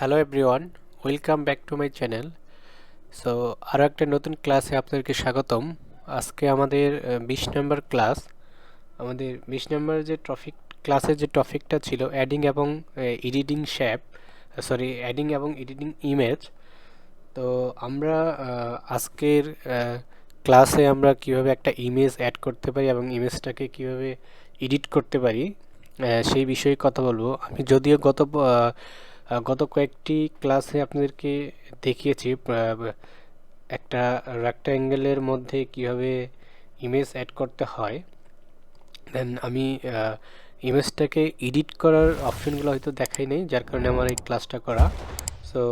Hello everyone, welcome back to my channel. So আরও একটা নতুন ক্লাসে আপনাদেরকে স্বাগতম। আজকে আমাদের 20 নম্বর ক্লাস। আমাদের 20 নম্বর যে ক্লাসের যে টপিকটা ছিল অ্যাডিং এবং এডিটিং অ্যাডিং এবং এডিটিং ইমেজ। তো আমরা আজকের ক্লাসে আমরা কিভাবে একটা ইমেজ অ্যাড করতে পারি এবং ইমেজটাকে কিভাবে এডিট করতে পারি সেই বিষয়ে কথা বলবো। আমি যদিও গত কয়েকটি ক্লাসে আপনাদেরকে দেখিয়েছি একটা রেক্ট্যাঙ্গেলের মধ্যে কিভাবে ইমেজ অ্যাড করতে হয়। দেন আমি ইমেজটাকে এডিট করার অপশনগুলো হয়তো দেখাই নাই, যার কারণে আমার এই ক্লাসটা করা। সো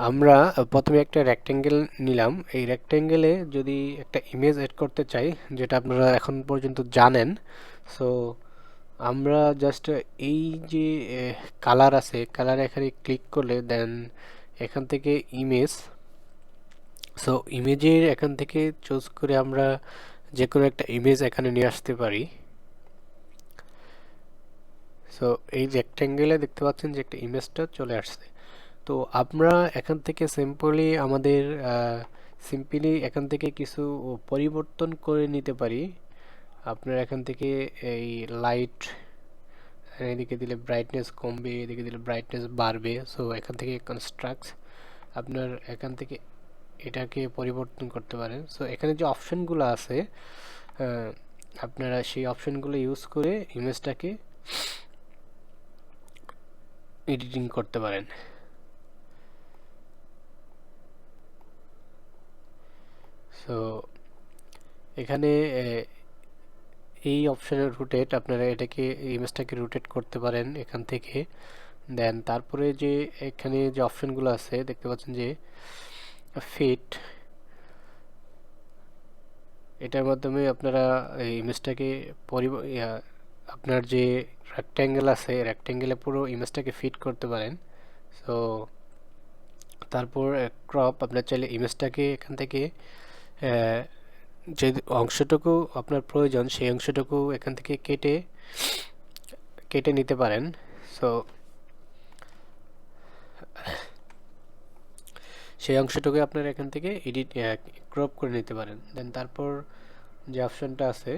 আমরা প্রথমে একটা রেক্ট্যাঙ্গেল নিলাম। এই রেক্ট্যাঙ্গেলে যদি একটা ইমেজ অ্যাড করতে চাই, যেটা আপনারা এখন পর্যন্ত জানেন, সো আমরা জাস্ট এই যে কালার আছে, কালার এখানে ক্লিক করলে দেন এখান থেকে ইমেজ, সো ইমেজের এখান থেকে চুজ করে আমরা যে কোনো একটা ইমেজ এখানে নিয়ে আসতে পারি। সো এই রেক্ট্যাঙ্গেলে দেখতে পাচ্ছেন যে একটা ইমেজটা চলে আসছে। তো আমরা এখান থেকে সিম্পলি এখান থেকে কিছু পরিবর্তন করে নিতে পারি। আপনার এখান থেকে এই লাইট এদিকে দিলে ব্রাইটনেস কমবে, এদিকে দিলে ব্রাইটনেস বাড়বে। সো এখান থেকে কনস্ট্রাক্ট আপনার এখান থেকে এটাকে পরিবর্তন করতে পারেন। সো এখানে যে অপশনগুলো আছে আপনারা সেই অপশনগুলো ইউজ করে ইমেজটাকে এডিটিং করতে পারেন। সো এখানে এই অপশনের রোটেট, আপনারা এটাকে ইমেজটাকে রোটেট করতে পারেন এখান থেকে। দেন তারপরে যে এখানে যে অপশনগুলো আছে দেখতে পাচ্ছেন যে ফিট, এটার মাধ্যমে আপনারা এই ইমেজটাকে আপনার যে রেক্ট্যাঙ্গেল আছে রেক্ট্যাঙ্গেলে পুরো ইমেজটাকে ফিট করতে পারেন। সো তারপর ক্রপ, আপনার চাইলে ইমেজটাকে এখান থেকে যে অংশটুকু আপনার প্রয়োজন সেই অংশটুকু এখান থেকে কেটে নিতে পারেন। সো সেই অংশটুকু আপনার এখান থেকে ক্রপ করে নিতে পারেন। দেন তারপর যে অপশনটা আছে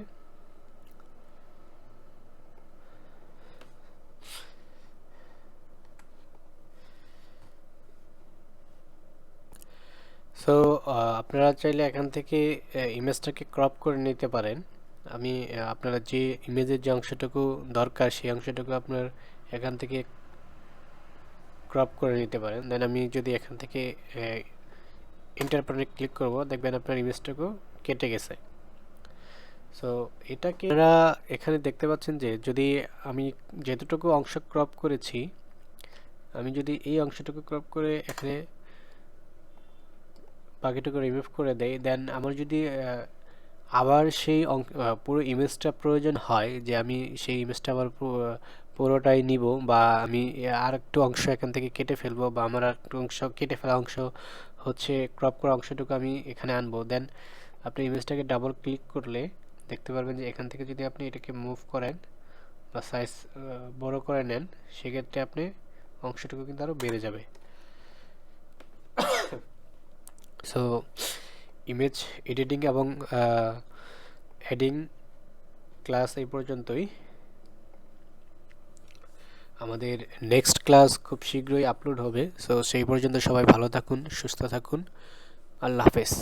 সো আপনারা চাইলে এখান থেকে ইমেজটাকে ক্রপ করে নিতে পারেন। আপনারা যে ইমেজের যে অংশটুকু দরকার সেই অংশটুকু আপনার এখান থেকে ক্রপ করে নিতে পারেন। দেন আমি যদি এখান থেকে এন্টার বাটনে ক্লিক করব, দেখবেন আপনার ইমেজটুকু কেটে গেছে। সো এটাকে আপনারা এখানে দেখতে পাচ্ছেন যে যদি আমি যেতটুকু অংশ ক্রপ করেছি, আমি যদি এই অংশটুকু ক্রপ করে এখানে বাকিটুকু রিমুভ করে দেই, দেন আমার যদি আবার সেই পুরো ইমেজটা প্রয়োজন হয় যে আমি সেই ইমেজটা আবার পুরোটাই নিব, বা আমি আর একটু অংশ এখান থেকে কেটে ফেলবো, বা আমার আর একটু অংশ কেটে ফেলা অংশ হচ্ছে ক্রপ করা অংশটুকু আমি এখানে আনবো, দেন আপনি ইমেজটাকে ডাবল ক্লিক করলে দেখতে পারবেন যে এখান থেকে যদি আপনি এটাকে মুভ করেন বা সাইজ বড় করে নেন, সেক্ষেত্রে আপনি অংশটুকু কিন্তু আরও বেড়ে যাবে। সো ইমেজ এডিটিং এবং হেডিং ক্লাস এই পর্যন্তই। আমাদের নেক্সট ক্লাস খুব শীঘ্রই আপলোড হবে। সো সেই পর্যন্ত সবাই ভালো থাকুন, সুস্থ থাকুন। আল্লাহ হাফেজ।